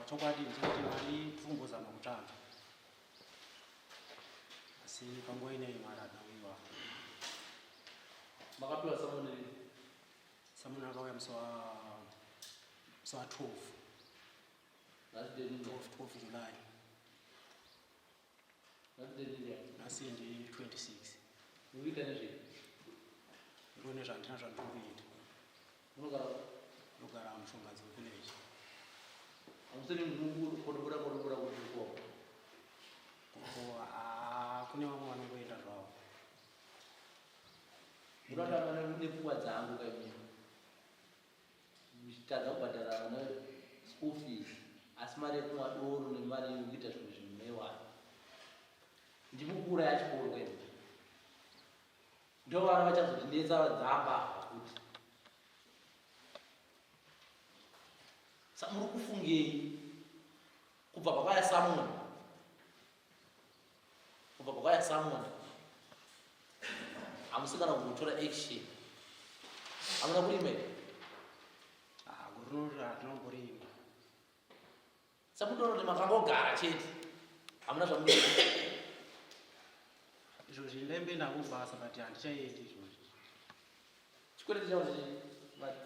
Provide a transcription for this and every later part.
chokwadi ndikuti mari kumbozama kutsvaga asi panguva ineyi mari adawiwa. Makapiwa samoni lini? Samoni akauya musi wa 12 July. Nasi ndi 26. Uita nezve? Ndone zvandina zvandikuita. Ndogara mushongadzi wevillage. Hamusiri munhu kodobura kuti uko? Kune vamwe vanongoenda zvavo. Munotaura nepfungwa dzangu kaimini. Muchitadza kubhadhara vana school fees, asi mari yekumwa doro nemari yekuita zvinhu zvinoneiwana. Ndimukura yachikoro kwenu. Ndo vana vachazodinetsa vadzamba kuti muri kufungei kubva pakaya Samoni hamusikana kutora action. Hamuna kurima here? Gurunori hatinongorima. Samutoroti makangogara chete hamuna zvamunoita. Izvozvi ndaimboenda kubasa but handichaendi izvozvi. Chikwereti chavo mari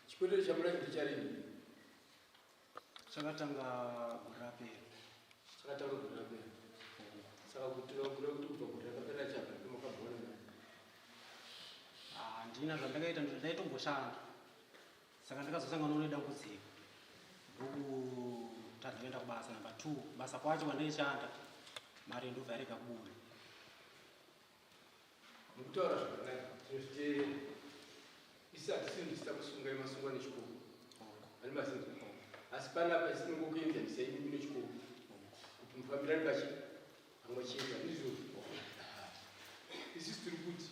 chikwereti chamuna ndicharini? Chakatanga gurapera. Saka kuti kubva kuti rakapera chapa makabhona. Handina zvandakaita ndaitomboshanda. Saka ndakazosangana nedambudziko. Ndokuti ndakaenda kubasa number 2. Basa kwacho kwandaishanda mari ndobva yarega kubuda. Mukutaura zvakanaka tinozviteerera. Isi hatisini tisina kusunga masungwa nechikoro. Ani masinzi. Asi panapa isinongokuenzanisa imi nechikoro. Kuti mufambirani pachi pamwe chete izvozvo. Isusu tiri kuti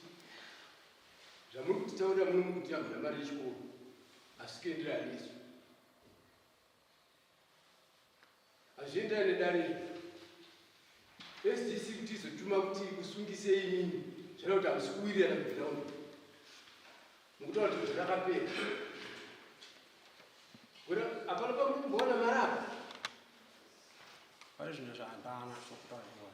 zvamuri kutitaurira muno kuti hamuna mari yechikoro asi kuenderana nesu. Hazvienderani nedare SDC kuti izotuma kuti kusungise inini zvinoda kuti hamusi kuwirirana mugiraundi. Mukutaura kuti zvakapera. Hapana pakumboona marapa. Pane zvinhu zvahambana zvokutauriwa.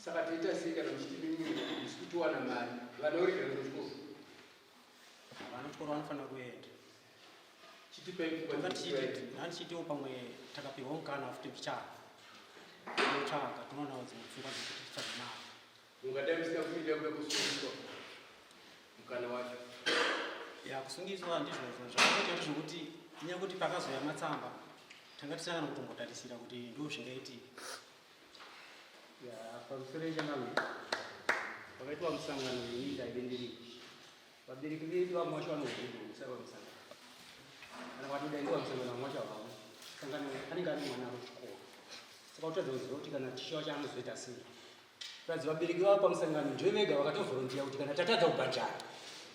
Saka toita sei kana muchiti mimi musi kutowana mari vana urigara kuchikoro? Vana kuchikoro vanofanira kuenda. Handichitiwo pamwe takapiwa mukana futi mbichana. Totsvaga tinoonawo dzimwe pfungwa dzekuti titsvage mari. Mungadai musina kuenda kuda kusungiswa mukana wacho. Kusungiswa ndizvozvo zvakaita ndezvokuti inyaya kuti pakazoya matsamba tanga tisangana kutombotarisira kuti ndo zvingaitika. Pamusoro changu pakaitwa musangano wenyika yebendereki. Vabereki vedu vamwe vacho vanohudusa pamusangano. Kana vatodaiwa musangano vamwe vacho havamo. Musangano anenge ari mwana wechikoro. Saka utadza kuziva kuti kana tichiwa chaanozoita sei. Kuratidza vabereki vavo pamusangano ndivo vega vakatovholontiya kuti kana tatadza kubhadhara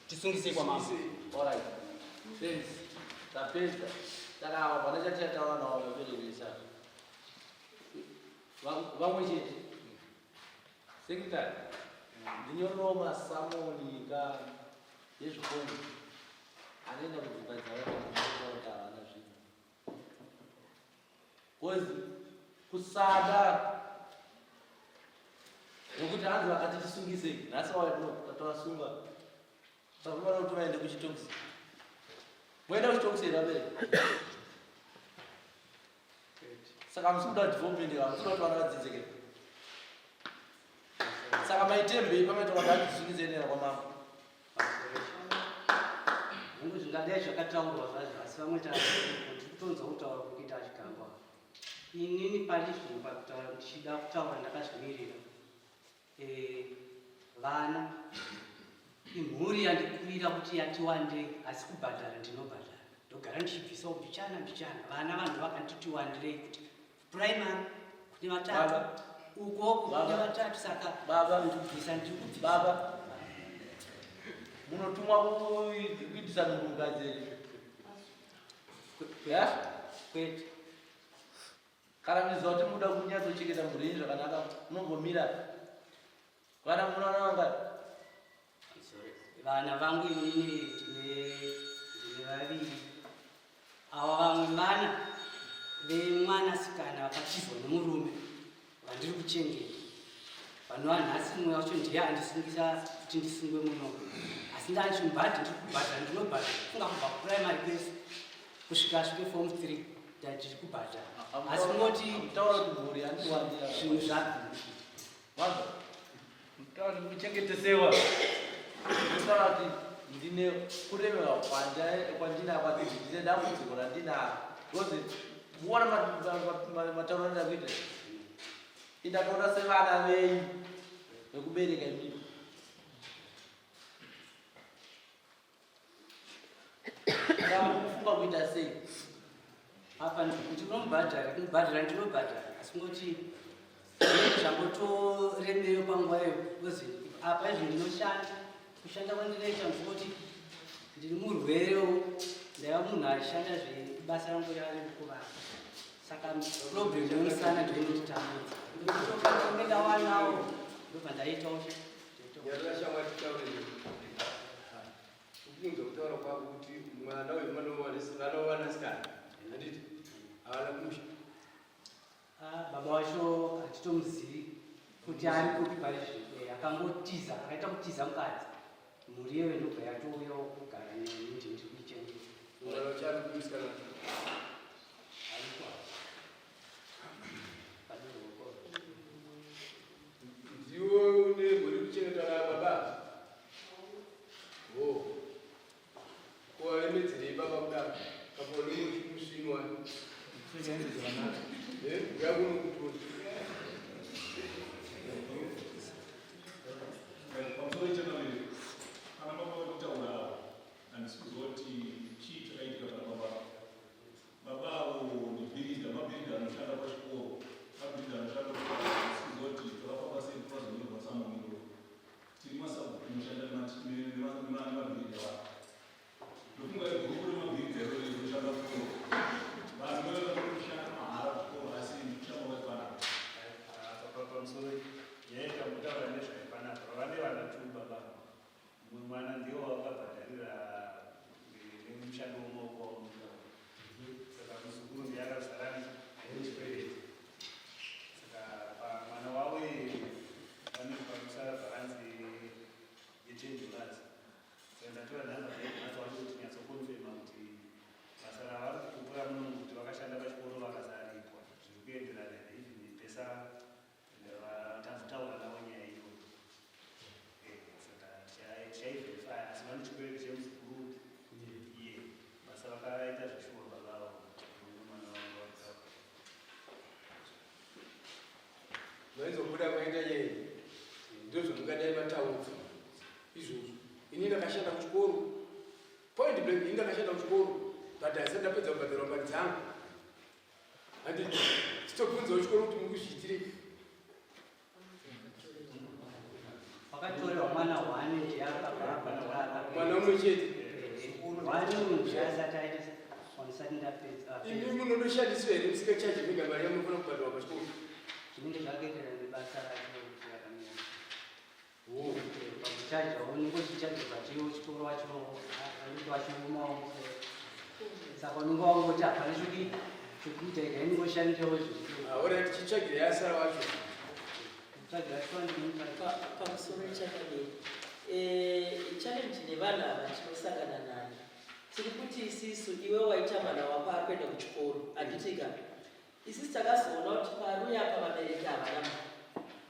tisungise kwamama. Alright. Friends, tapedza. Saka ava vana chatataura navo vabereki vesavo. Vamwe chete. Sekretary, ndinyoroma Samoni yezvikoro anoenda kudzibadza vakaita vana zvino. Kozi kusada nokuti hanzi vakati tisungise nhasi tavasunga sakuvana kuti vaende kuchitokisi. Moenda kuchitokisi here vabereki? Saka musi kuda development hamusina kuti vana vadzidzike. Saka maitembei pamaita vakatisungizenera kwamama. Mungu zvingadai zvakataurwa zvacho asi vamwe tiritonza kutaura kuita achigamba. Inini pari zvino pakutaura ndichida kutaura ndakazvimirira. Vana imhuri yandikurira kuti yati wandei asi kubhadhara ndinobhadhara. Ndogara ndichibvisawo mbichana. Vana vanhu vakanditi wandirei kuti primary kune vatatu. Uko kune vatatu saka baba ndikubvisa ndikubvisa. Baba munotumwa kuitisa munhukadzi. Kwete. kana muziva kuti muda kunyatsochengeta mhuri zvakanaka munombomira vana munoona vanga vana vangu inini ndine vaviri. Ava vamwe vana vemwanasikana vakatizwa nemurume vandiri kuchengeta. Vanova nhasi mumwe wacho ndiye andisungisa kuti ndisungwe muno, asi ndandichimbadhi ndiri kubhadhara, ndinobhadhara funga kubva kupuraimary kwese kusvika form 3 ndandiri kubhadhara, asi moti taura kuti mhuri handiwandira zvinhu zvabvira. wazva mutaura kuti muchengetesewa kutaura kuti ndine kuremera kwandinakwa kuti ndine dambudziko randinaro because muona matauro andida kuita indakaona sevana venyu vekubereka mimba. Kufunga kuita sei Apa ndinomubhadhara, ndinobhadhara, asi ngoti zvambotoremeyo panguvayo kuzi apa izvo ndinoshanda. Kushanda kwandinoita ndikuti ndiri murwerewo, ndaiva munhu ashanda zvebasa rangu rari kuvana. Saka problem yomusana ndoinotitambudza. Ndawanawo ndobva ndaitawo yarashangwa titaure ukunze kutaura kwako kuti mwana wemwanasikana handiti havana kumusha. Baba wacho hatitomuzivi kuti ari kupi parizvi, akangotiza, akaita kutiza mukadzi. Mhuri iyo inobva yatouyawo kugara neni ndiri kuichengeta. mwana wacho ari kumusikana ndiwo une mhuri kuchengeta baba kuvaremedzerei baba kudaro kapaone musvinwa yakunokutoni noizobuda kwaita yei ndozvamungadai mataudza izvozvo. Ini ndakashanda kuchikoro point blank, ini ndakashanda kuchikoro but haisati ndapedza kubhadhara mari dzangu. Handiti chitobvunzawo chikoro kuti mukuzviitirei. Wakatorerwa mwana hwane ndiye akabhadhara. Mwana umwe chete. Hwane uyu ndiye asati aita ndisati ndapedza. Imi munondoshandiswa here musingachaji mega mari yamunofana kubhadhara pachikoro. Zvinenge zvakaenderana nebasa racho kuti yakamira. Pakuchaja unongochichaja pachiwo chikoro wacho anenge achiumawo. Saka unenge wangoti hapana chokuita ika inongoshandirewo zvizvikoro. Alright, chitsvagire yasara wacho. Kutsvagira chiwandinotsvaga. Pamusoro chakadai. Challenge nevanhu ava tinosangana nayo. Tiri kuti isisu iwe waita mwana wako akuenda kuchikoro. Handitika. Isisi takazoona kuti paruya apa vabereki havana mari.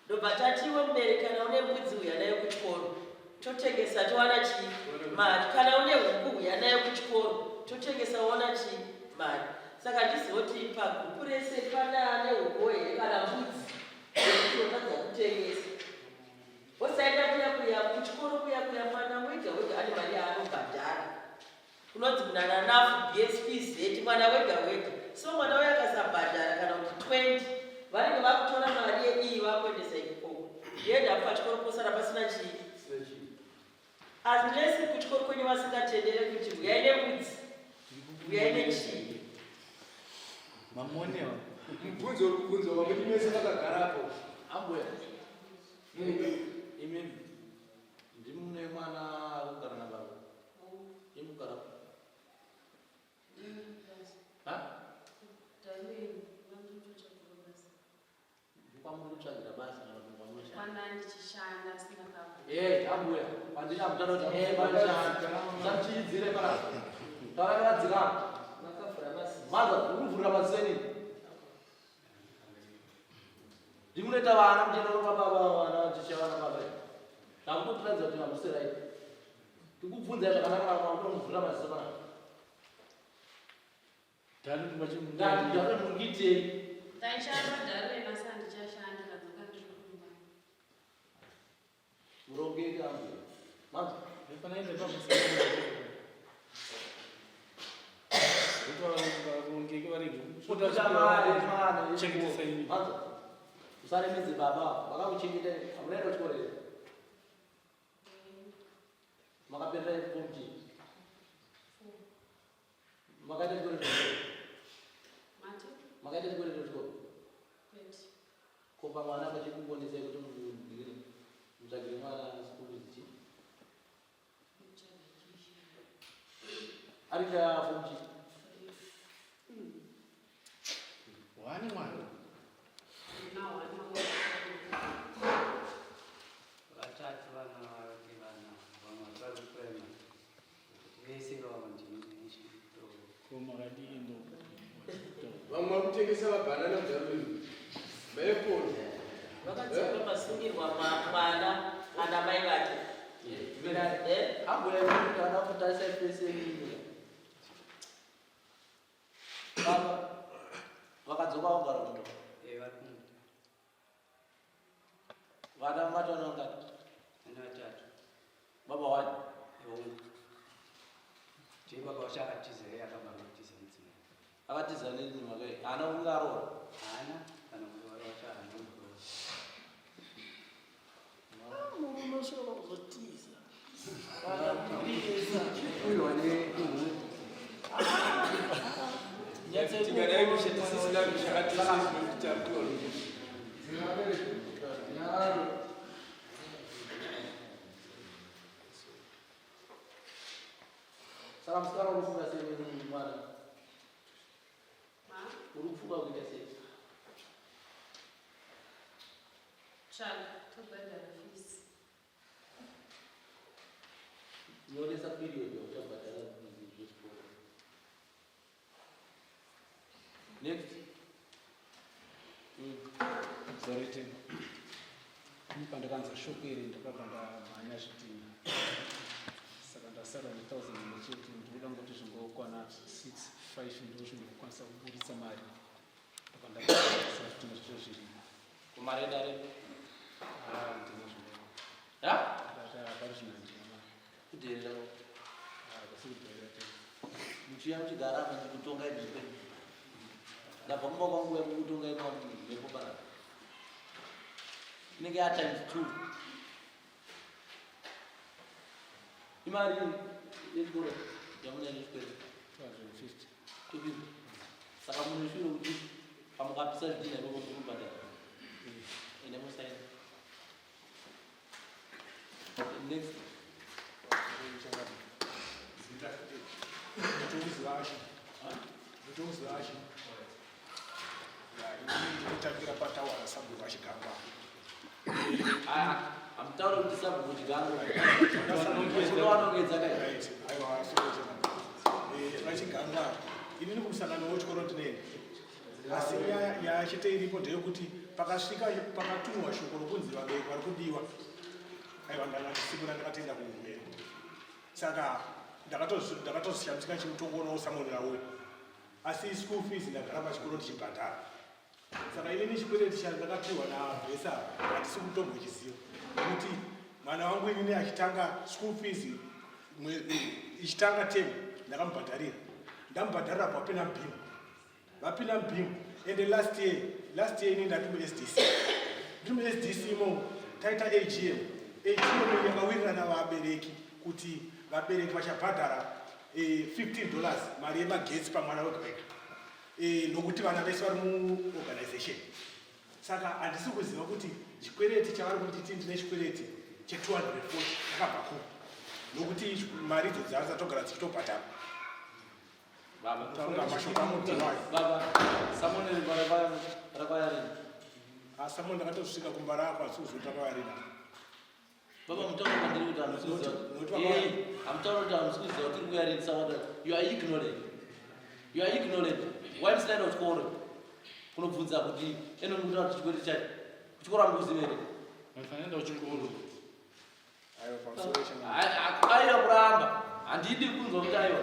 Ndobva tati iwe mubereki kana une mbudzi uya nayo kuchikoro totengesa towana chii mari, kana une huku uya nayo kuchikoro totengesa woona chii mari. Saka ndizoti pagupu rese pana nehuku here kana mbudzi yekutotadza kutengesa. Wosaenda kuya kuchikoro kuya mwana wega wega ane mari yaanobhadhara. Kunonzi munana nafu BSP Z mwana wega wega. So mwana uya akasabhadhara kana kuti 20 vanenge vakutora mari yedii vakuendesa ikoko. Yenda pachikoro posara pasina chii. Unless kuchikoro kwenyu vasingatendere kuti uyai nembudzi uyai nechii. mamonewa mubvunzo uri kubvunzwa pakuti mese vakagarapo. Ambuya. Imi ndimune mwana akugara nababa. Imugara. Ha? Kwamuri kutsvagira basa kana kumbonosha. Ambuya. Pandina mutano kuti basa. Zachidzire para. Taura dzira. Maza kuvhura maseni. Ndimunoita vana mutendero pababa vana vachishevana baba. Takutotiradza kuti vamuserai. Tikubvunza zvakanaka kwamunomuvhura maziso pana. Dhani machimunda. Ndati ndakungitei. Urongeke ambuya. Maza Ndifanaile pamusangano. Kuti varege kuchengetesa imi. Maza usaremedze baba vakakuchengetai hamunaenda kuchikora here. Makaperera form G. Makaita chikora chechikora. Makaita chikora chechikora. Kopa mwana pachikubonesai kuti mutsvagire mwana school ichi. Ari cha form G. Wani mwana. Vatatu vana vamwe vari kupurema vese vavandinechiito Komaradino. Vamwe vakutengesa mabhanana mudharurini. Maeporo. Vakadzaka masungirwa mwana ana mai vake. Ambuya kuti ana kutarisa pese ino. Baba vakadzoka kugara muno. vari kumuta Vana matano ngati. ana vatatu Baba wani. tibaba vachakatiza iye akabakatiza mudzimai Akatiza nini makai. Ana ungarora. hana kana kuti vari vachahana Murume ushobora kuzotiza. Uyu wane Tikadai kushatisisina zvakatisisa kuchakura. Saka musikana urufunga sei mwana? Urufunga kuita sei? Nyoresa period yauchabhadhara zvechikoro. Next. Zorete. Pandakanza shokeri ndakabva ndamhanya zvitima. Saka ndasara ne1000 nechete ndoda ngoti zvingokwana 6-5 ndo zvingokwanisa kuburitsa mari. Ndakandakasa zvitima zvacho zvirimo. Kumarendare. Ndine zvino. Ha? Pari zvinandima. Kuderera. Kasikuderera te. Muchiya muchigara apa ndikutonga ibhipe. Ndabva kumba kwangu yekutonga imwepo pana. Inenge ya times 2. Imari yechikoro yamunyanya chikoro 250. 250. Saka munoshure kuti pamukapisa zvidhina ipapo murikubhadhara. Ine musaini. Next. Ndinotangira patawara sabhuku vachigamba. Amutaura kuti sabhuku kuti gangu. Unowanongedza kai. Aiwa, vachigamba. Inini kumusangano wechikoro ndinenge. Asi yachite iripo ndeyekuti pakasvika pakatumwa shoko rokunzi vabereki vari kudiwa. Aiwa, ndakatisibura ndakatenda kumberi. Saka ndakatozishamisika chimutongono usamonera uyu. Asi school fees ndagara pachikoro ndichibhadhara. Saka inini chikwereti chandakapiwa nabhesa hatisi kutombochiziva. Nokuti mwana wangu inini achitanga school fees ichitanga temu ndakamubhadharira. Ndamubhadharira papina mbimu. Vapina mbimu. And last year inini ndati mu-SDC. Ndiri mu-SDC imo taita AGM. AGM yakawirirana vabereki kuti vabereki vachabhadhara $15 mari yemagetsi pamwana wega wega. nokuti vana vese vari muorganization. Saka handisi kuziva kuti chikwereti chavari kuti ndine chikwereti che240 chakabva ku nokuti mari idzo dzavasatogara dzichitobhadhara. Taunga mashoko amudziwayo. Baba, Samuel Rakwayarina. Samuel ndakatosvika kumbara ako asi kuzotakayarina. Baba, I'm talking about you are ignorant. You are ignorant. Why is that not called? Kunobvunza kuti eno muta kuti chikwete chake. Kuchikora mukuzimere. Mfanenda uchikuru. Ayo consolation. Aiwa kuramba. Handidi kunzwa kuti aiwa.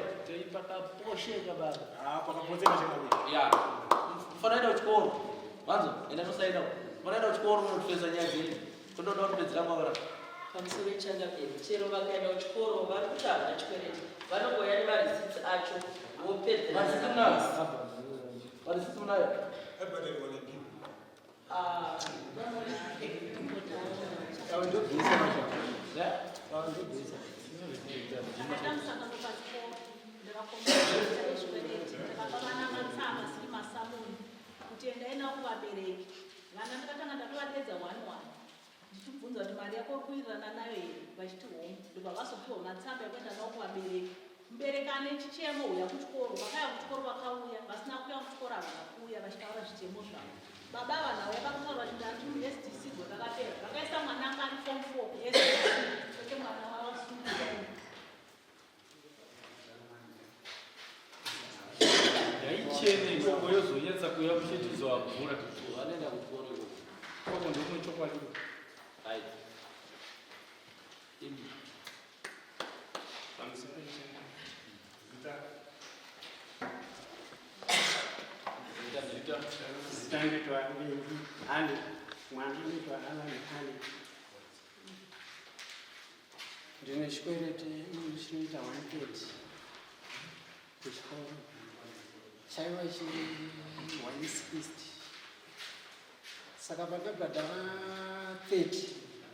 Pakaposheka baba. Pakaposheka chakabvi. Ya. Mfanenda uchikoro. Wanzo, enda tosaida. Mfanenda uchikoro unotufeza nyaya dzenyu. Tonoda kutopedzera mwavara. pamusoro echandaberi chero vakaenda kuchikoro vari kuti havana chikwereti vanongoya nemarisitsi acho vana ndakatanga ndatovaedza 1-1 ndichibvunza kuti mari yako kuwirirana nayo here vachiti home ndobva vazopiwa matsamba ekuenda nawo kuvabereki mubereki ane chichemo uya kuchikoro vakauya kuchikoro vakauya vasina kuuya kuchikoro havana kuuya vachitaura zvichemo zvavo baba vanhauya vakutaura kuti ndati muSDC rwakapera vakaisa mwana anga ari form 4 kuSDC oke mwana wavasunguza Yaichene ikoko yozonyetsa kuuya kuchitidzo wabvura. Vanoenda kuchikoro ikoko. Koko ndokunochokwadi. Right. Imbi. Zitangitwa ani mwana nitwa Alan ani ndine chikwereti chinoita 130 kuchikoro chaiva chiri 160 saka pakabhadhara 30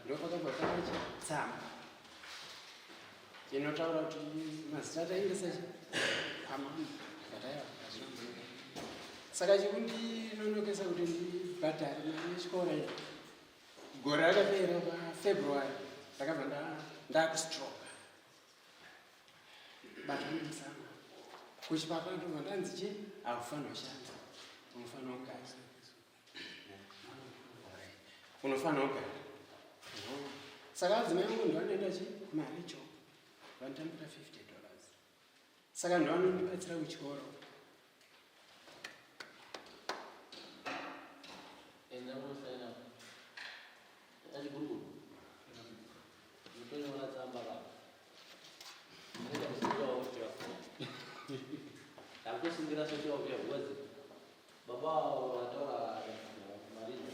ndopakabva pakacha tsamba inotaura kuti mazita ataendesa amama kataiva saka chikundinonokesa kuti ndibhadhare mari yechikoro iyo gore rakapera paFebruary ndakabva ndakustroka batamusana kuchipapa ndobva ndanzi chi akufanira kushanda unofanira kugara unofanira kugara saka adzimai angu ndovanoenda chi mari cho vanotambira $50 saka ndovanondibatsira kuchikoro Singira social vya uwezi baba watoa marina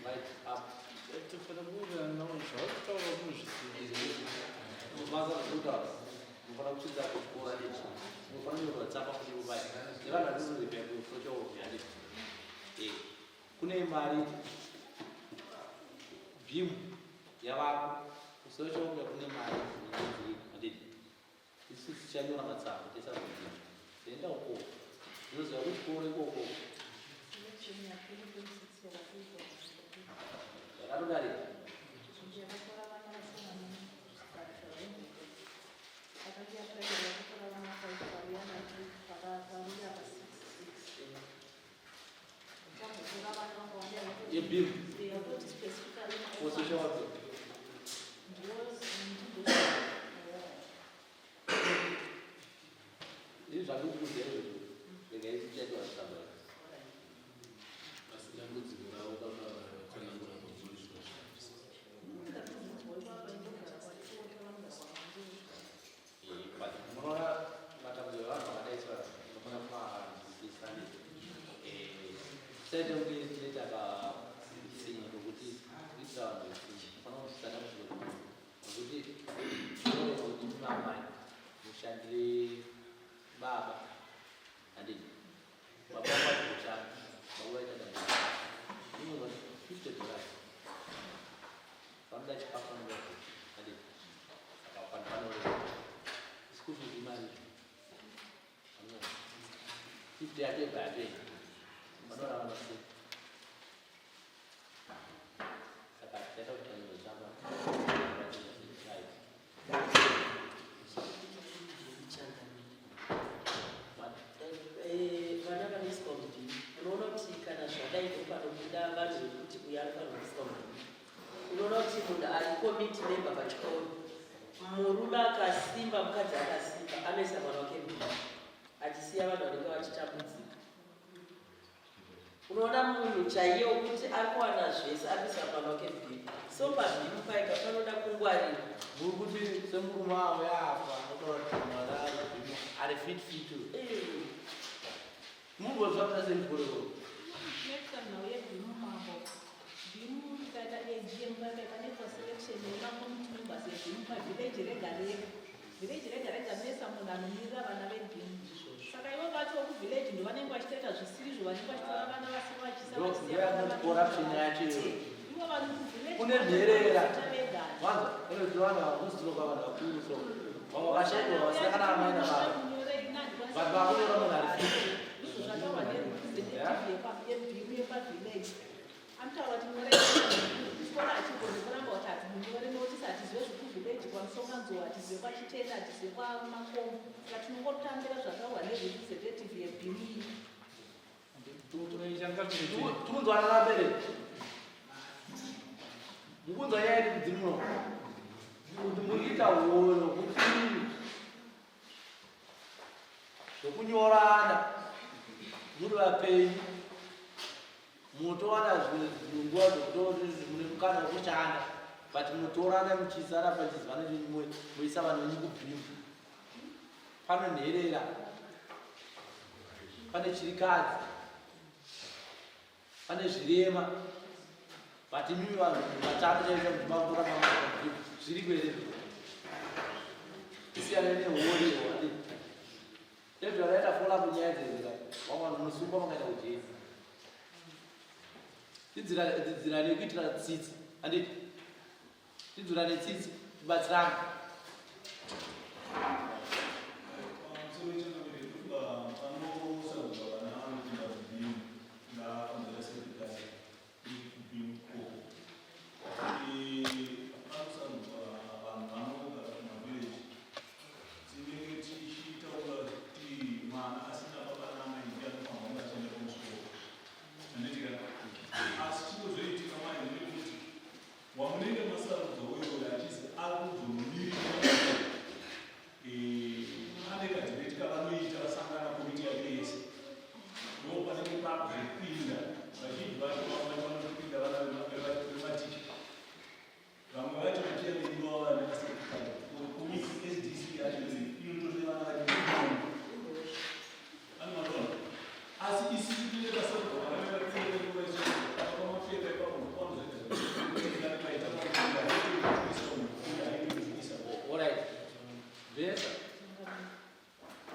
right up Это потому что на он шаг того может. maza kuta mfano kucheza kwa lichi mfano ndio tsapa kuti ubai ndivana ndizuri vya social vya lichi kune mari bim yavako kusocho kunge kune mari adidi isu tichanyora matsamba tisakuita tienda uko ndinoziva kuti kuore ikoko yakatodari yebim kusocho wapi ini zvakukuudza izvozvo ndingaitichaitwa zvisamba munoona matambudziko evanhu vakadaiswa inofana kumaisani saite kunge tinoita kasinyi nokuti kuitira vanhu fana kusisana muzviro nokuti zvinoona kuti mumamai mushandire baba handii baba vakushanda baba vaita $50 vanoda chikafu nokuti lift yake battery. Manora wanasi. Saka teta utani chama. Vana vanescom unoona kuti kana zvadaiko panobuda vanhu vekuti uyo ari panescom unoona kuti munhu ari komiti member pachikoro murume akasimba mukadzi akasimba anoisa mwana wake mbiri achisiya vanhu vanenge vachitambudzika. Unoona munhu chaiyewo kuti ari kuwana zvese arikuisa mwana wake mbiri so pabhimu paika panoda kungwarira Kuti semurume wavo yafa unotaura kuti mwana ari fit. Munhu wazvapita semugororo. Next time now you bring mama. Bring that AGM by the selection and not to members of the village regularly. Village regularly mesa munamira vana veBIM. Saka ivo vacho village ndo vanenge vachitaita zvisiri zvavachitaura vana vasina vachisava corruption yacho. Ivo vanhu village Kune nherera. Vanhu vanozivana vakuziroka vanhu vakuru so. Vamwe vakashaikwa vasina kana amai nababa. Vanhu vakunyora munhu ari fit. Antaura kuti murekora achigozikuramba kuti atimunyore notisi atizive zvekuvhileji kwamusonganzowa atizive kwachitenda atizive kwamakomo saka tinongotambira zvakahwa nerepresentative yeBIM. Tumunzwana vabereki. Mukunzwa nyaya yedu kudzimuno. Kuti muita hono kuti zvokunyorana muri vapenyu munotowana nguva dzokutoti mune mukana wekushanda but munotorana muchisara pachizivana nenyimwe moisa vanhu venyu kuBIM. Panonherera, pane chirikadzi, pane zvirema but imimi vanhu vatatu chaita kuti matora maBIM zviri kwere isiyana nehori hori ndezvo vakaita fola kunyaya dzezera vamwe vanhu munosungwa makaita kujezi tidzira nekuitira tsitsi handiti tidzira netsitsi tibatsirana.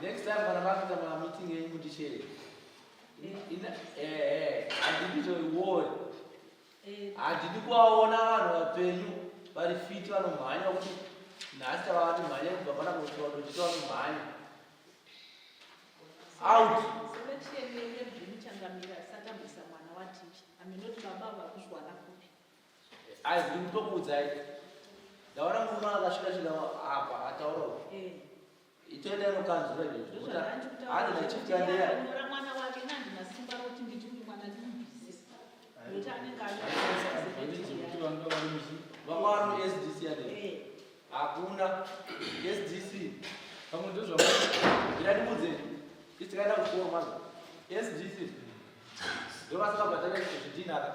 Next time when I'm at a meeting in Mudichere, I did it reward. I did go on a penny, but if you are mine, Nasta about my Baba was on mine. Out. Selection yenye bimchangamira sata msamana watichi. Aminoti baba kushwana kupi. I didn't go with that. The one who was special at all. Itoenda nokanzura izvozvo. Hadi nachifika ndeya. Mwana wake nandi nasimba roti nditi uyu mwana ndimubvise. Kuti anenge vamwe vari SDC ane hakuna SDC pamwe ndinandibudze isitikaenda kuchikoro mazvo SDC ndovasingabhadhari zvidhinaka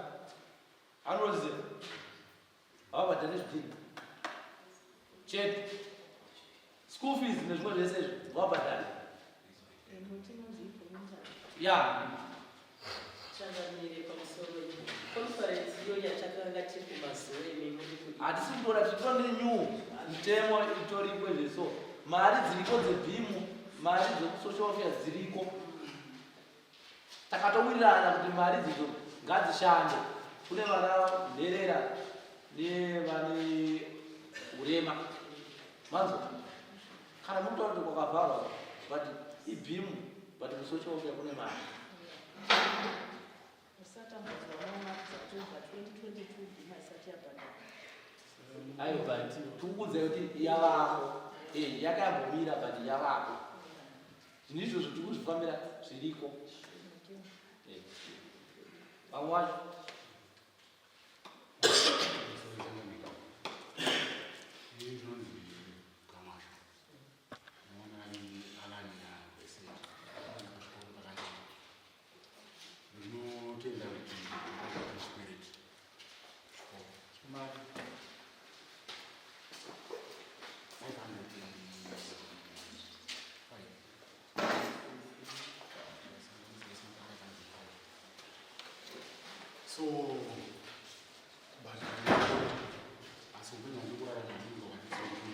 anoziva havabhadhari zvidhina chete school fees nezvimwe zvese izvo vabhadhari ya changamire pamusoro conference iyo yatakanga tiri kumazuva emene hatisi kutora titori nenew mitemo itoriko zveso mari dziriko dzeBIM mari dzekusocial affairs dziriko takatowirirana kuti mari dzidzo ngadzishande kune vana nherera nevane urema manzo kana mutoa kuti kwakabharwa but iBIM but kusochoka kune mari. Usatambudzwa unoona kuti October 2022 bhima isati yabhadharwa. Aiwa but tikuudza kuti yavako. Yakambomira but yavako. Ndizvo tiri kuzvifambira zviriko. Vamwe vacho So, but as we know, we are going to go and see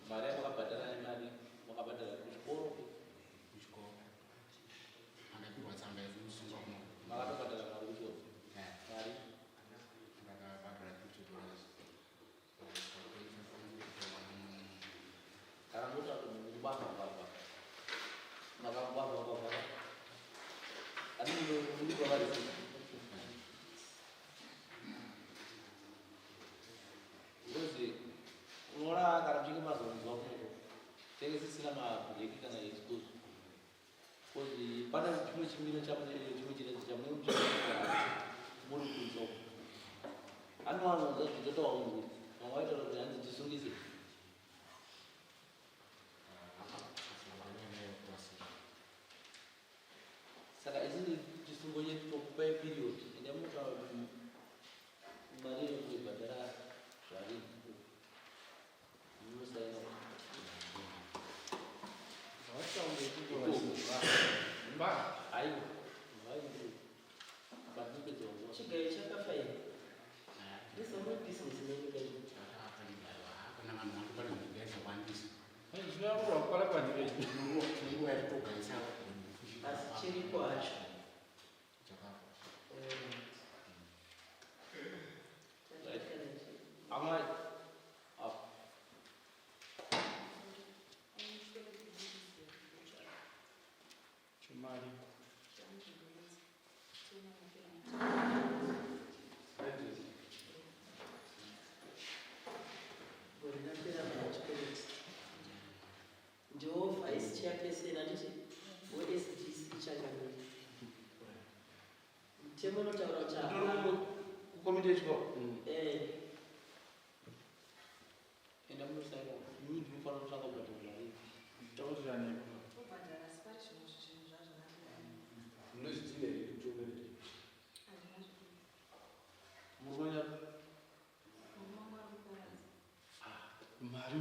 mari yakabhadhara nemari wakabhadhara kuchikoro makatobhadhara mari kuchikoro mari karangota kubava baba makakubava wakabva ani ndikwavarisi because unoona kana mchinge mazonzwa kunoko tenge sisina mabhureki kana excuse because pane chimwe chimiro chimwe chiredzo chamune muri kunzwa anowanonza zvichotaura kuti vamwe vaitaura kuti hanzi tisungise saka isini chisungo chetu tokupai period ende munotaura kuti mari yekuibhadhara zvari munosaina aiwa chigayo chakafaira ndizomubhizinesi nenyika ino asi chiripo hacho amai chimari ndiwo vice chairperson anditi weSDC changamiri mutemo unotaura kuti kukomiti yechikoro eh enda munosaina ini ndinofanira kutanga kubhadhara mari takutirane munozviziva here kuti unoita muronya mari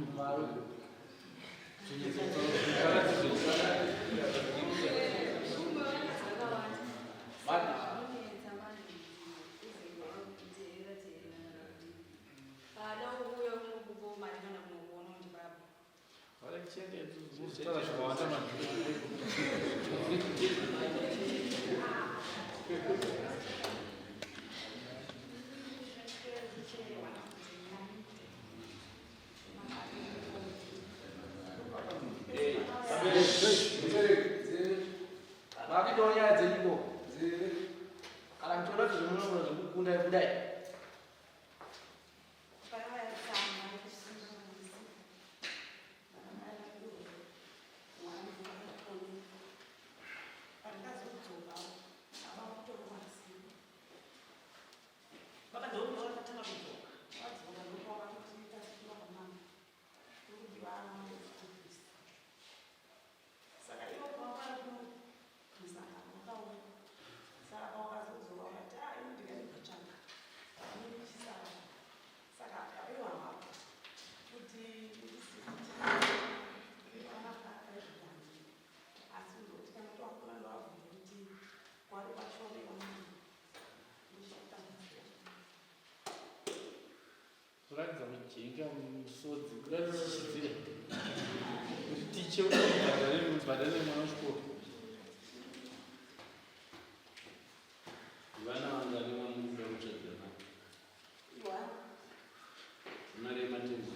vakitonya dziriko kana mtoda kuti zvimunogona zvekukunda kudai jenga musodzi kudatichidzire kuti tiche ubhadhare mwana wechikoro. Vana vanga nevamuda kuchadzana. Mari yematenzi.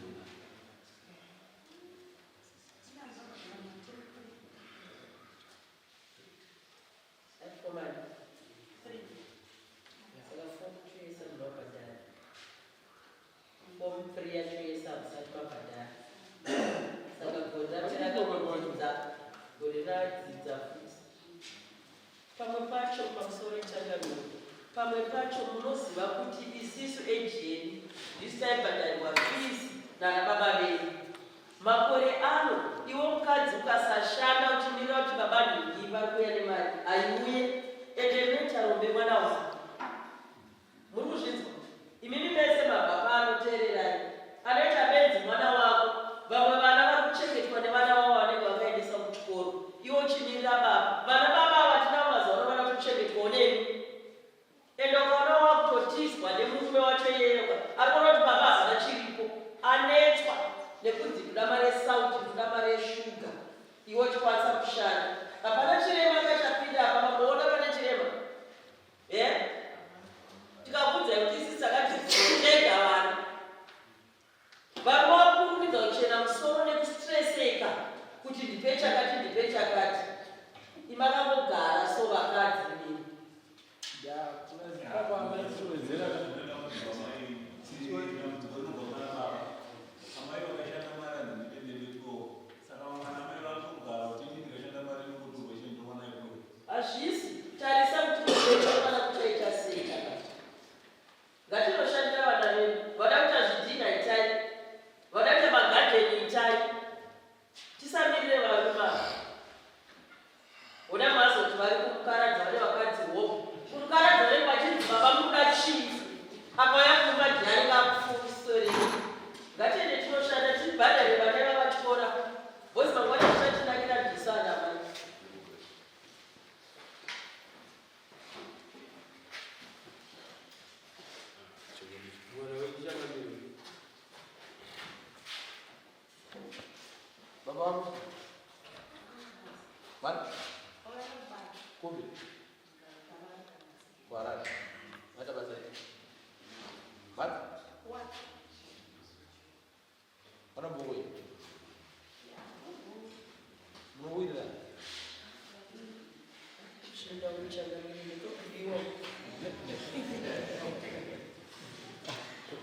Pamwe pacho munoziva kuti isisu ejeni ndisu taibhadharirwa fisi nana baba vedu. Makore ano iwo mukadzi ukasashanda uchimirira kuti baba nhingi vari kuuya nemari aiuye ende netarombe mwana wako. Muri kuzvinzwa? Imimi mese mababa anoteererai anoita benzi mwana wako. Vamwe vana vari kuchengetwa nevana vavo vanenge vakaendesa kuchikoro. Iwo uchimirira baba. Vana baba vatina mazuva ano vana kuchengetwa nemi. Ende ukaona wakutotizwa nemurume wacho iyeyo arikuona kuti baba hazana chiripo anetswa nekunzi kuda mari yesauti kuda mari yeshuga iwe chikwanisa kushanda. Hapana chirema kachapinda apa mamboona pane chirema tikakudzai kuti isi sakatitega vana vanhu vakurumidza kuchena musoro nekustreseka kuti ndipe chakati ndipe chakati. Imakangogara so vakadzi mini hazvisi tarisa kuti kana kutoita sei. Ngatinoshandira vana vedu. Vada kuita zvidhina itai, vada kuita magadheni itai. Tisamirire varume ava. Una mazoti vari kumukaradza vane vakadzi hope. Kumukaradza vanenge vachinzi baba muda chii akauya kumadhari kakufustori. Ngatiende tinoshanda tibhadhare vana vavachikora bosi mangwana tichatinakira bhisana mai. Baba, mana? Kubi. Barat. Ada bahasa ini. Mana? Mana buku ini? Buku ini lah. Sudah bercanda ini itu bingung.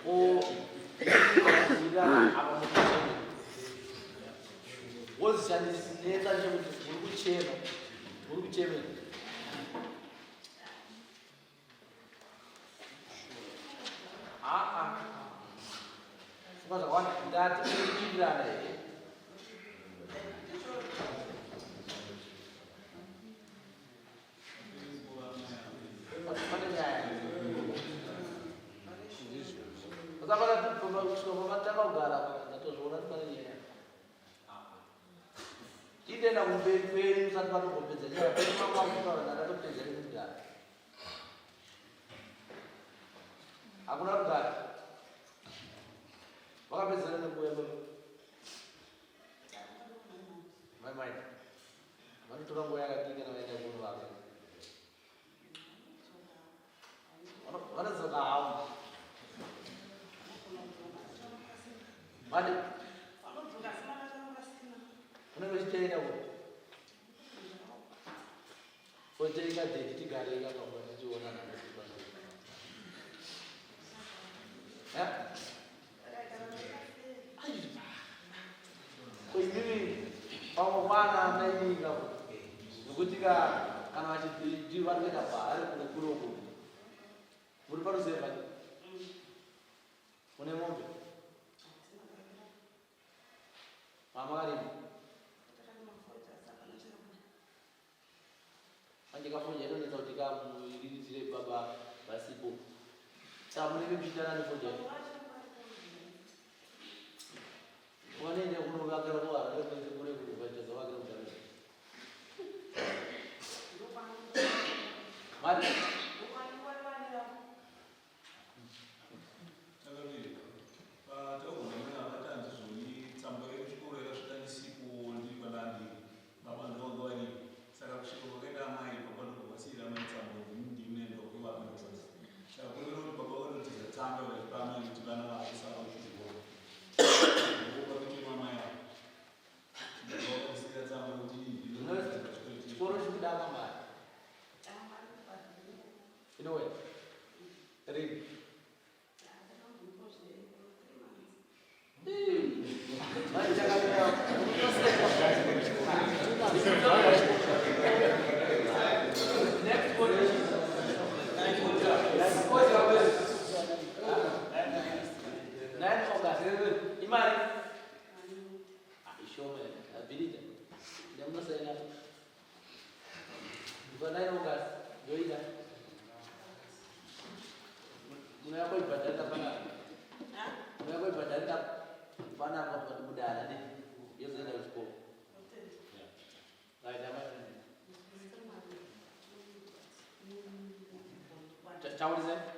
Oh, tidak apa macam was jadi neta je buku cema. Semua kawan dah terjadi dah ni. Mana ni? Pasal kalau tu kalau macam apa garam, tu zoran mana ni? Tidak nak umpet satu umpet saja. Memang kamu nak tu terjadi tidak. Aku nak tak. Maka besar nak buat apa? Main. Mana tu orang buat lagi kan orang yang buat lagi. Mana sekarang? Mana? Mana mesti cari tahu. Kau cari kan jadi gari kan kau mana jualan ada di mana? Ya? Kau ini orang mana ni kau? Nugu tiga kan masih di warga apa? Ada punya guru. Guru baru siapa? Mana mau? Mama hari. Jika pun jadi ni tahu jika ini tidak baba basibu, sama ni bicara ni pun jadi. Mana dia guru agak luar, ada pun guru baca sama guru jadi. Mari. Kalau ni, tahu Chamunosela. Ndivanayo ngazi. Yoida. Mungayako ibhadalika pana. Mungayako ibhadalika pana kwa mudala ndi. Yozoenda kuchikoro. Right, am I? What is that?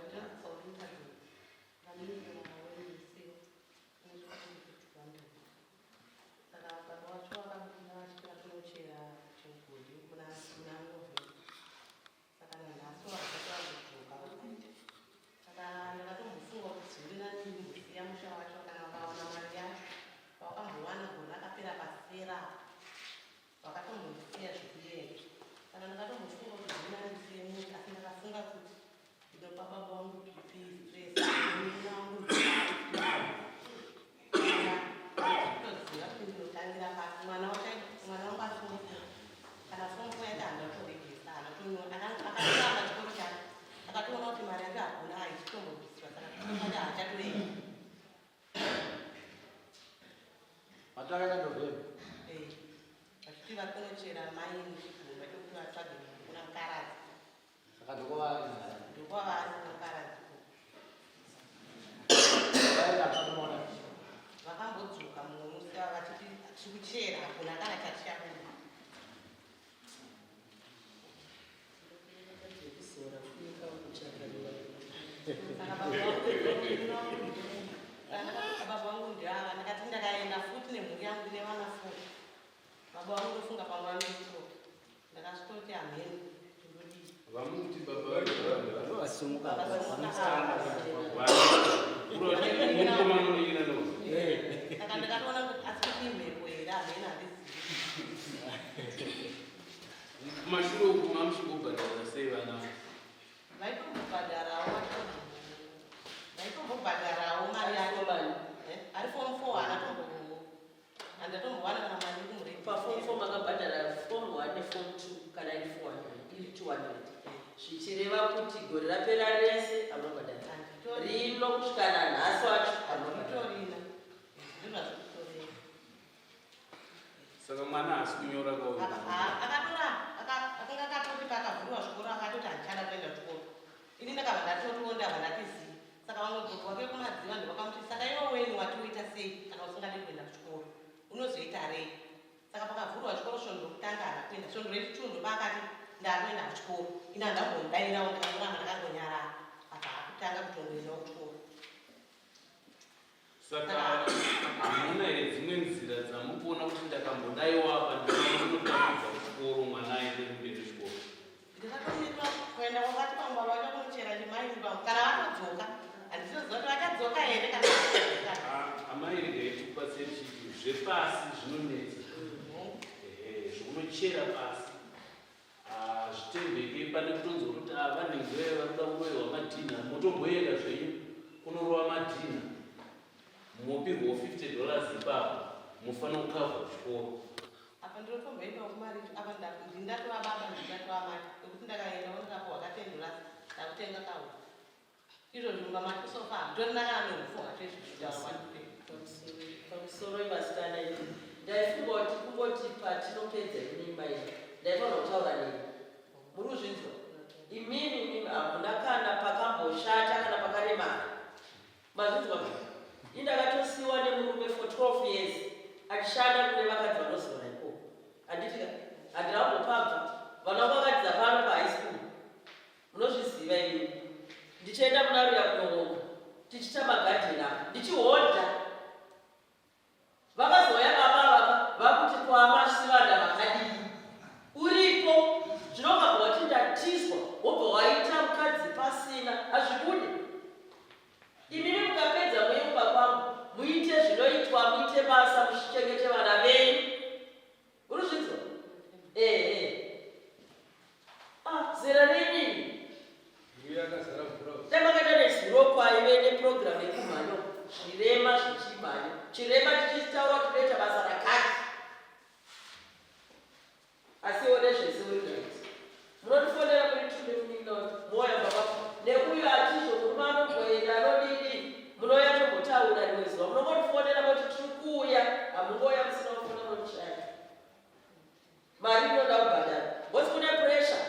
mari inoda kubhadhara bcause kune pressure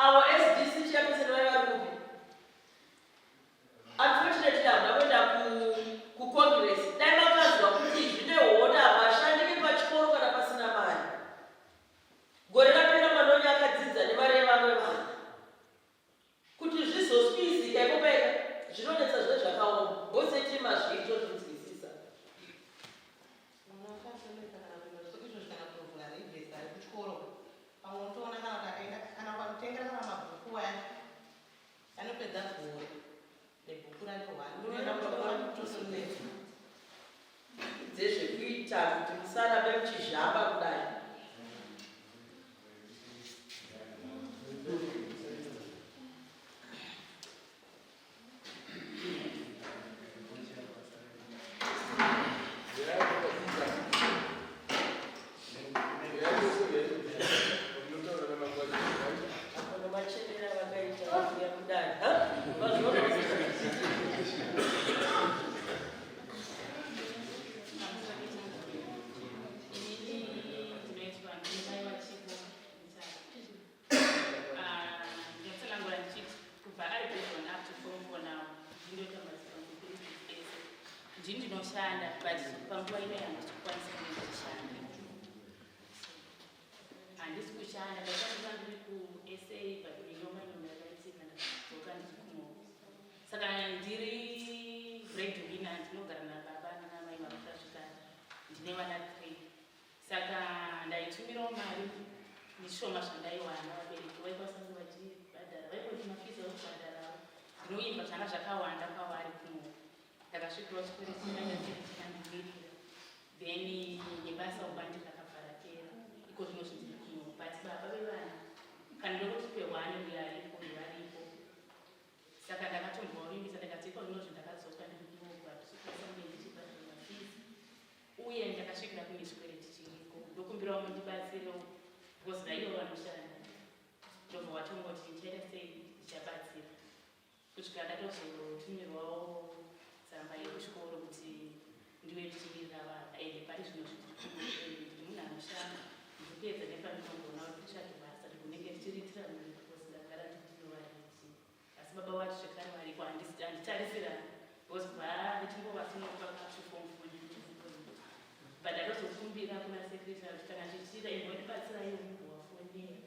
our SDC chairperson vaivari kupi unfortunately hamuna kuenda kucongress dai makazwa kuti zvine hoda vashandiki pachikoro kana pasina mari gore rapera manoni akadzidza nemari yevamwe vanhu kuti zvizosvizika ikopeka zvinonetsa zve zvakaoma bose tima zviito zvinzwisisa dzezvekuita kuti musarambe muchizhamba kudai ndinoshanda but panguva ino handikwanisa kushanda handisi kushanda ndakanga ndiri kusa but ndinomanona raitika ndadzoka ndiri kumoko saka ndiri breadwinner ndinogara nababa nanamai vakasvika ndine vana 3 saka ndaitumirawo mari nishoma zvandaiwana vabereki vaikwasange vachibhadhara vaikoti mafizi vakubhadharawo ndinoimba zvana zvakawanda kwavari kumoko ndakasvikawo chikoro chinandandiritikandibirira then nebasa ubandika rakabvarakera iko zvino zvindiri kumoko but baba vevana kana ndokuti pehwane uyo aripo nevaripo saka ndakatombovavimbisa ndikati iko zvino zvindakadzoka ndiri kumoko hatisikusange ndichibhadhara mafizi uye ndakasvikira kuniswere tichiriko ndokumbirawo mundibatsirewo because ndaivo vanoshanda ndobva watongoti ndichaita sei ndichabatsira kusvika ndatozotumirwawo tsamba yekuchikoro kuti ndiwe tichirira vanhu ende pari zvino kuti munhu anoshanda ndikupedza nepandinombona kuti titsvake basa ndikunenge ndichiritira miri because ndagara ndinovariti asi baba vacho zvekare variko handitarisirana because vatingovasinokwakachifomfoni but ndatozokumbira kuna sekretary kuti kana zvichida inodibatsirayo munhu wafonera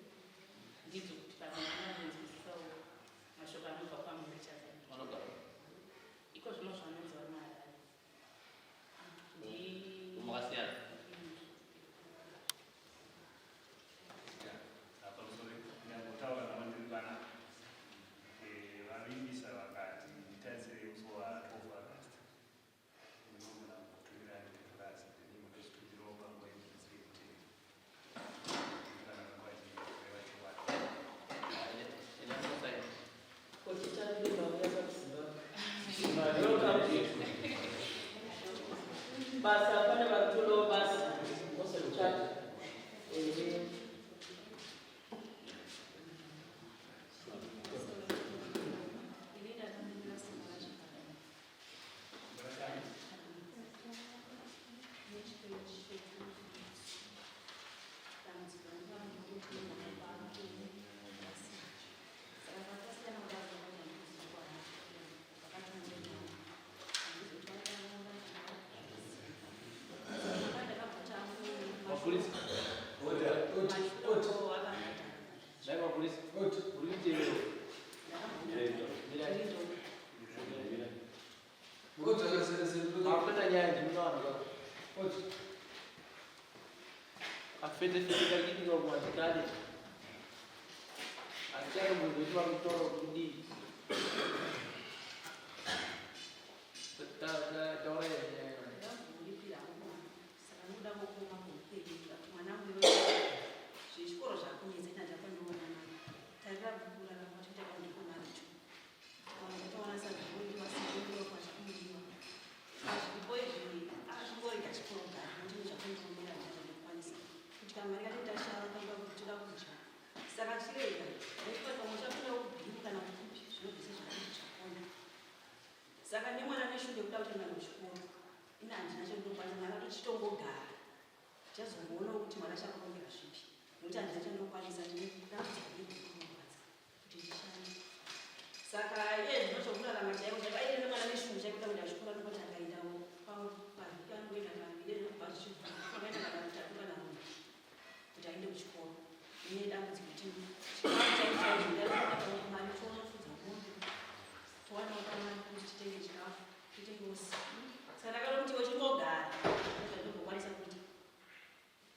ndidzo kuti pamanaanonzwisisawo mashoko anobva kwamuri chazaa iko zvino zvanonzi vari maharari Makasiyana. basa pane vakutolo basa mosemuchati Polisi. Naima polisi. Polisi leo. Apenda nyaya jimwana kwa. Afete fika kidi kwa mwatikali. Achana mungu wa mtoro kudi. Tore zvichikoro zvakunetsena ndakandoona mari tairabvukura ramachitakandikonaricho utaona sazvivondivasikondiro kwazvikumudiwa azvipo izvi azvingorega chikoro gari notini zvakandiomera ndazvandokwanisa kuti kamari katitashava kanga kuti toda kudya saka chirega aipakamwe chakudawo kubhiru kana kukupi zvinobvisa zvakandi chakona saka nemwana neshude kuda kutoenda kuchikoro ina handina chendokwanisa mwana tochitongogara chazomboona kuti mwana chakaongera zvipi ndikakwanisa ndinodambudzika kuti ndishande. Saka iye ndinotokurarama chaiwo chaiwo aine mwana neshungu chaikuda kuenda kuchikora ndokoti akaendawo pavhiki anoenda kaviri ndokubva zvichiukaenda kana mutatu kana rumwe kuti aende kuchikora. Ine dambudziko kuti mari toonofudza mombe towana ukamani kuti titenge chikafu titengewo simu. Saka ndakatotiwo chingogara ndokwanisa kuti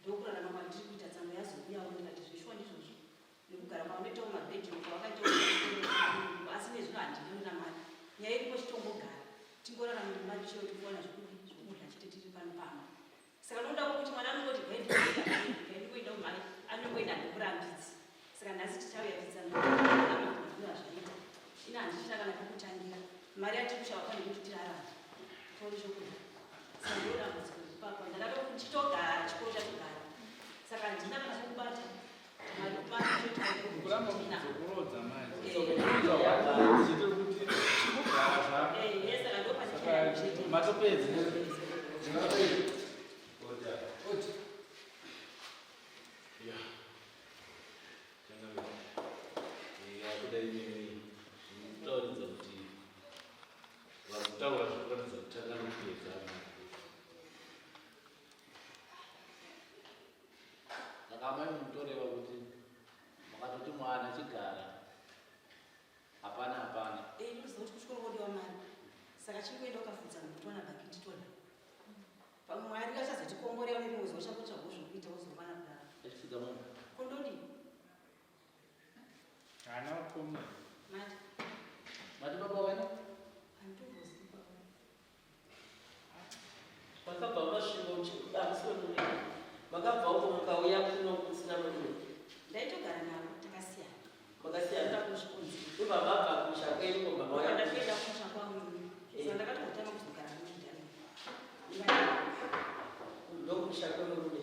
ndokurarama kwandiri kuita tsambo yazouyawo ndikati zveshuwa ndizvozvo nekugara kwavo ndoitawo mabhedroom kwavakaitawo asi nezvino handinona mari nyaya yekupo chitombogara tingorarama nemari chero tikuwana zvokudya chete tiri pano pano. Saka ndodawo kuti mwana anongoti gaidingoenda mari anongoenda ndokurambidzi. Saka nhasi tichauya tidzanaa zvaita ina handichina kana pekutangira mari yatiri kushava pane kuti tirarama tori chokudya. Saka ndodambudziko ipapa ndakada kuti chitogara chikoro chatogara. Saka handina kana pekubata mari kubata kuramba kuzokurodza manje saka ndopane matopedzi kudai mimi ndinotaridza kuti vakutaura zvekuratidza kutanga nokuyedzana nakamai mutoreva kuti makatoti mwana chigara hapana ndoziva kuti kuchikoro kodiwa mari. Saka chirikuenda ukafudza mutona bhakiti toda pamwe mwari achazotikomborewo nerimwe zuva chakotsvago zvokuita wozovana kudaro achifudza munhu kondodi hana wakomna mati baba wena handitomboziva makabva masvingoamusiwemune makabva uko mukauya kuno kusina murume ndaitogara navo takasiyana makasiyana takuzvikunzi ubva mabva kusha kwenyu baba ndakaenda kusha kwangu saka ndakatotama kuzogara nomudhari ndokusha kwemurume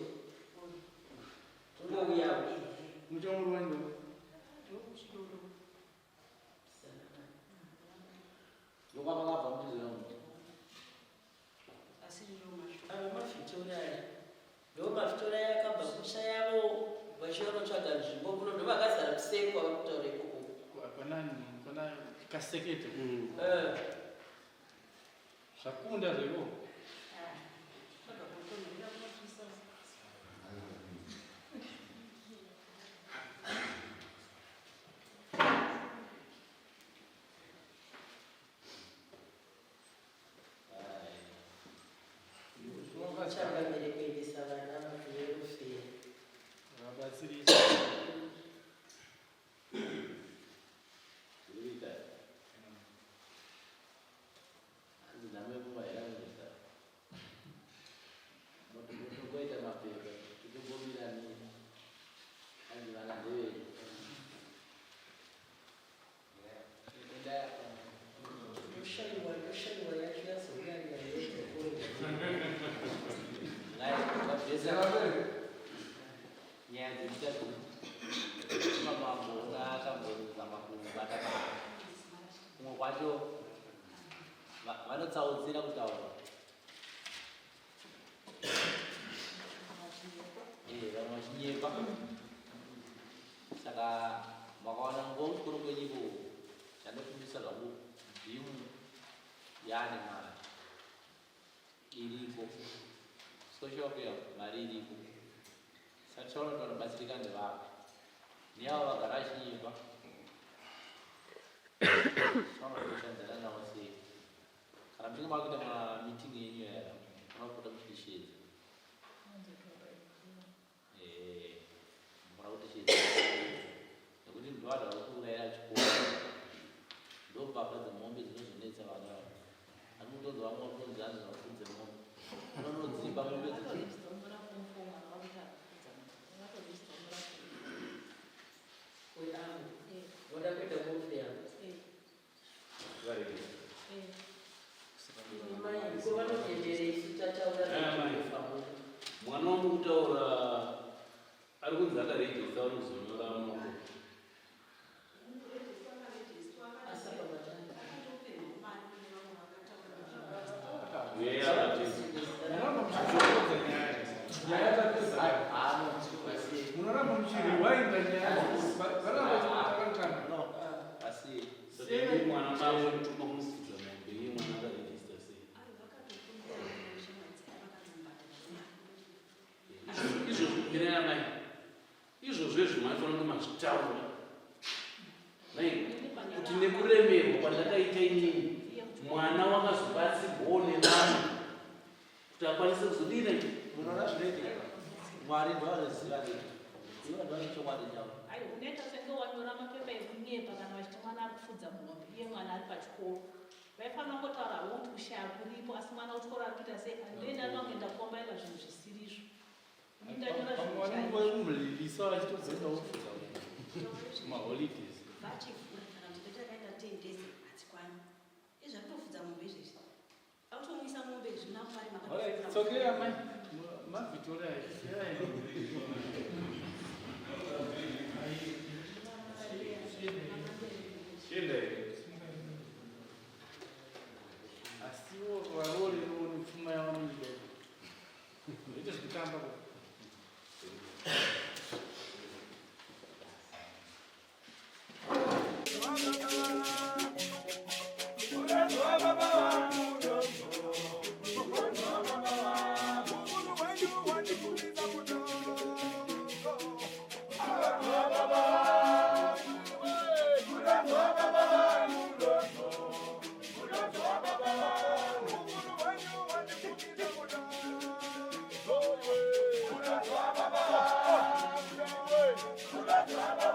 tongouyawo muchomurwando ndokuchidoro yokwama kabva mutizira muti asi mavhictoriaya ndomavhictoriaya akabva kusha yavo vachionotsvaga nzvimbo kuno ndovakazara kusekwa vakutaura ikoko pana kasekete zvakunda zveko chakamere kuendesa vana vakuverufera vabatsirisa zvirikuita hanzi namekumaheranisa motokoita mapepa titombomirani hanzi vana ndevenyu doshayiwa yacho yazouyaria nyaya dzekuita kuti mamambo akambozama kubata kumwe kwacho vanotsaudzira kutaura vamwe vachinyepa. Saka makaona ngokuchikoro kwenyiko chanofundisa zvangu bhimu yaane mari iripo social care mari iripo. Saka tichaona tinobatsirika nevavo neavo vagara vachinyepa tichaona tinoshandzana navo sei. Kana muchinge makuita mamitingi yenyu yaya munopota muchitishedza mura kutishedza nekuti ndovada vari kuurayira chikoro ndobaba dzemombe dzinozonetsa vana vavo. Ari kutonzi vamwe vakunzi anzi vakudze mombe unonodzimba mombe dzechi voda kuita mofea vanopemberei tataura mwana wano kutaura ari kunzi akarejista vanozonyora moko unoramba muchiri wainganya vanavaaakana No, asi Sasa mwana mama mtuma kumsikiza ng'ombe, yeye mwana akaregister sei. Izvo zvinopirana mai. Izvo zvezvo maifanira kumazvitaura. Mai, kuti nekuremerwa kwandakaita inini, mwana wakazobatsirwawo nevanhu kuti akwanise kuzodira. unoona zvinoitika Mwari ndo anoziva nini ivo ndo ane chokwadi chavo Ai, unoita senge wanyora mapepa ekunyepa kana vachiti mwana ari kufudza mombe iye mwana ari pachikoro. Vaifanira kungotaura kuti kushaya kuripo asi mwana kuchikoro ari kuita sei andoenda nange ndakombaira zvinhu zvisirizvo. Ini ndanyora zvinhu Pamwe chaizvo. vanongomulilisa vachitozoendawo kufudza maholidays. vachivhura kana kuti takaita 10 days hadzikwani izvakutofudza mombe izvezvi akutomwisa mombe zvina kwari It's okay, amai. Mavhitoria asiwo varori noone pfuma yavanoida ite zvekutamba Baba,